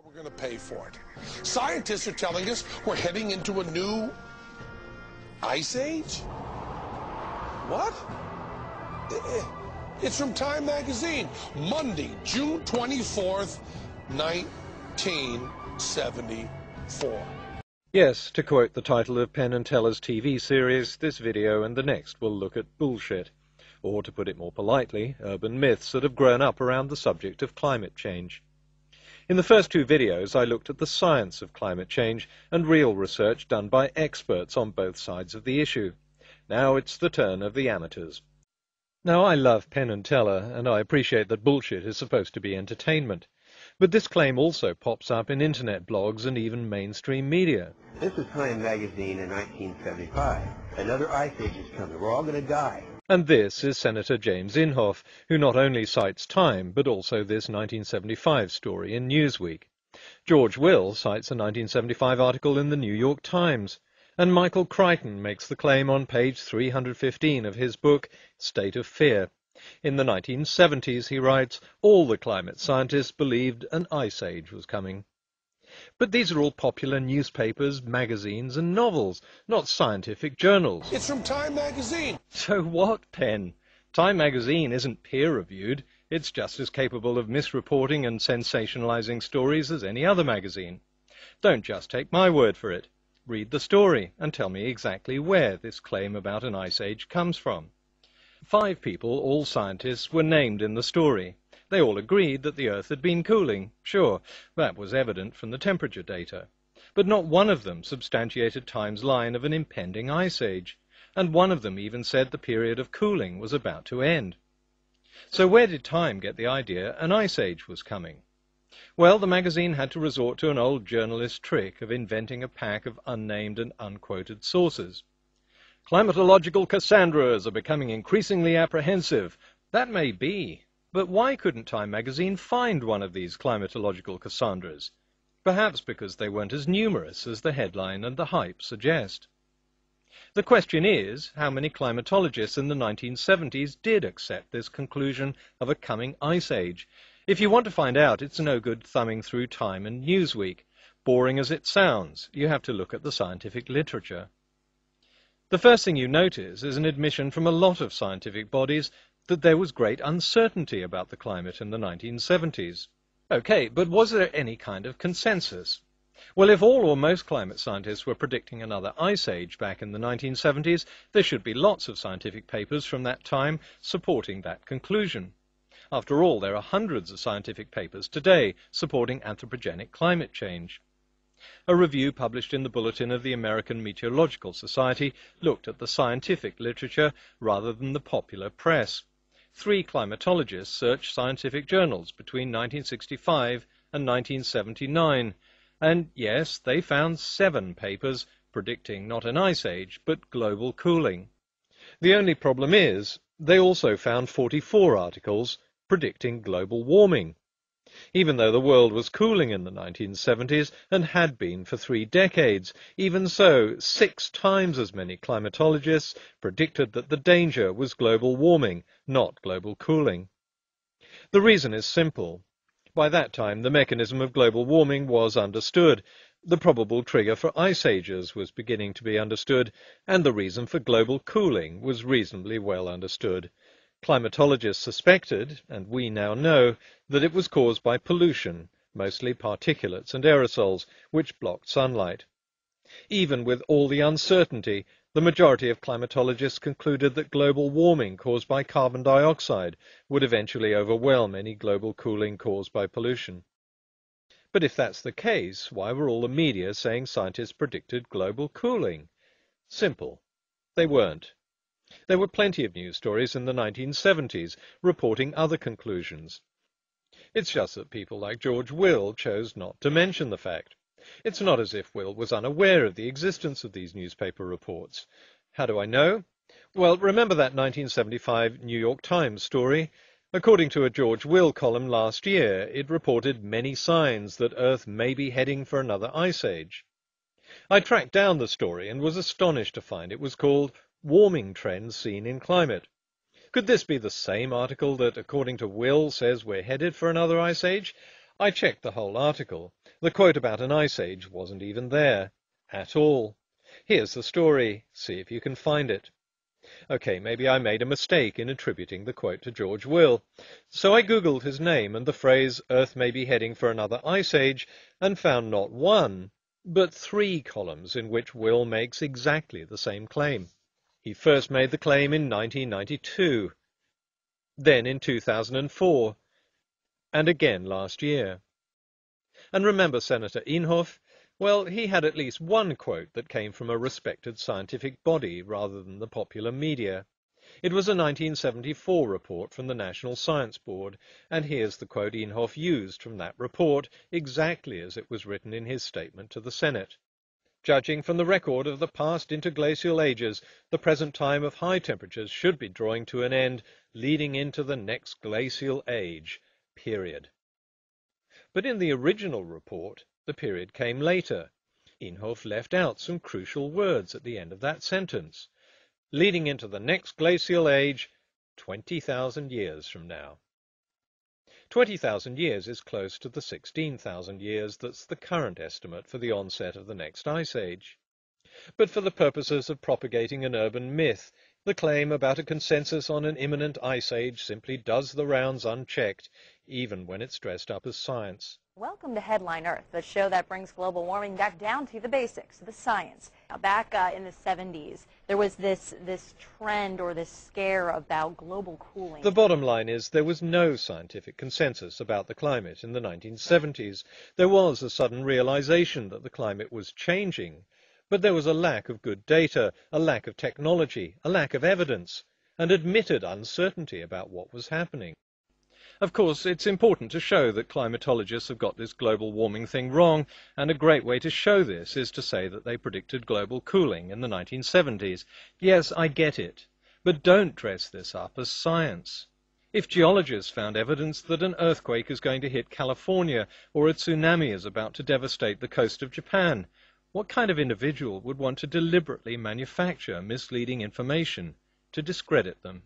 We're going to pay for it. Scientists are telling us we're heading into a new ice age? What? It's from Time magazine, Monday, June 24th, 1974. Yes, to quote the title of Penn and Teller's TV series, this video and the next will look at bullshit. Or, to put it more politely, urban myths that have grown up around the subject of climate change. In the first two videos, I looked at the science of climate change and real research done by experts on both sides of the issue. Now it's the turn of the amateurs. Now, I love Penn and Teller, and I appreciate that bullshit is supposed to be entertainment. But this claim also pops up in internet blogs and even mainstream media. This is Time magazine in 1975. Another ice age is coming. We're all going to die. And this is Senator James Inhofe, who not only cites Time, but also this 1975 story in Newsweek. George Will cites a 1975 article in the New York Times. And Michael Crichton makes the claim on page 315 of his book, State of Fear. In the 1970s, he writes, all the climate scientists believed an ice age was coming. But these are all popular newspapers, magazines and novels, not scientific journals. It's from Time magazine. So what, Penn? Time magazine isn't peer-reviewed. It's just as capable of misreporting and sensationalizing stories as any other magazine. Don't just take my word for it. Read the story and tell me exactly where this claim about an ice age comes from. 5 people, all scientists, were named in the story. They all agreed that the Earth had been cooling. Sure, that was evident from the temperature data. But not one of them substantiated Time's line of an impending ice age, and one of them even said the period of cooling was about to end. So where did Time get the idea an ice age was coming? Well, the magazine had to resort to an old journalist trick of inventing a pack of unnamed and unquoted sources. Climatological Cassandras are becoming increasingly apprehensive. That may be. But why couldn't Time magazine find one of these climatological Cassandras? Perhaps because they weren't as numerous as the headline and the hype suggest. The question is, how many climatologists in the 1970s did accept this conclusion of a coming ice age? If you want to find out, it's no good thumbing through Time and Newsweek. Boring as it sounds, you have to look at the scientific literature. The first thing you notice is an admission from a lot of scientific bodies that there was great uncertainty about the climate in the 1970s. Okay, but was there any kind of consensus? Well, if all or most climate scientists were predicting another ice age back in the 1970s, there should be lots of scientific papers from that time supporting that conclusion. After all, there are hundreds of scientific papers today supporting anthropogenic climate change. A review published in the Bulletin of the American Meteorological Society looked at the scientific literature rather than the popular press. 3 climatologists searched scientific journals between 1965 and 1979, and yes, they found 7 papers predicting not an ice age, but global cooling. The only problem is, they also found 44 articles predicting global warming. Even though the world was cooling in the 1970s and had been for 3 decades, even so, 6 times as many climatologists predicted that the danger was global warming, not global cooling. The reason is simple. By that time, the mechanism of global warming was understood. The probable trigger for ice ages was beginning to be understood, and the reason for global cooling was reasonably well understood. Climatologists suspected, and we now know, that it was caused by pollution, mostly particulates and aerosols, which blocked sunlight. Even with all the uncertainty, the majority of climatologists concluded that global warming caused by carbon dioxide would eventually overwhelm any global cooling caused by pollution. But if that's the case, why were all the media saying scientists predicted global cooling? Simple. They weren't. There were plenty of news stories in the 1970s reporting other conclusions. It's just that people like George Will chose not to mention the fact. It's not as if Will was unaware of the existence of these newspaper reports. How do I know? Well, remember that 1975 New York Times story? According to a George Will column last year, it reported many signs that Earth may be heading for another ice age. I tracked down the story and was astonished to find it was called Warming Trends Seen in Climate. Could this be the same article that, according to Will, says we're headed for another ice age? I checked the whole article. The quote about an ice age wasn't even there. At all. Here's the story. See if you can find it. Okay, maybe I made a mistake in attributing the quote to George Will. So I googled his name and the phrase, "Earth may be heading for another ice age," and found not one, but 3 columns in which Will makes exactly the same claim. He first made the claim in 1992, then in 2004, and again last year. And remember Senator Inhofe? Well, he had at least one quote that came from a respected scientific body rather than the popular media. It was a 1974 report from the National Science Board, and here's the quote Inhofe used from that report, exactly as it was written in his statement to the Senate. "Judging from the record of the past interglacial ages, the present time of high temperatures should be drawing to an end, leading into the next glacial age, period." But in the original report, the period came later. Inhofe left out some crucial words at the end of that sentence. Leading into the next glacial age, 20,000 years from now. 20,000 years is close to the 16,000 years that's the current estimate for the onset of the next ice age. But for the purposes of propagating an urban myth, the claim about a consensus on an imminent ice age simply does the rounds unchecked, even when it's dressed up as science. Welcome to Headline Earth, the show that brings global warming back down to the basics, the science. Now, back in the 70s, there was this trend or this scare about global cooling. The bottom line is there was no scientific consensus about the climate in the 1970s. There was a sudden realization that the climate was changing, but there was a lack of good data, a lack of technology, a lack of evidence, and admitted uncertainty about what was happening. Of course, it's important to show that climatologists have got this global warming thing wrong, and a great way to show this is to say that they predicted global cooling in the 1970s. Yes, I get it, but don't dress this up as science. If geologists found evidence that an earthquake is going to hit California or a tsunami is about to devastate the coast of Japan, what kind of individual would want to deliberately manufacture misleading information to discredit them?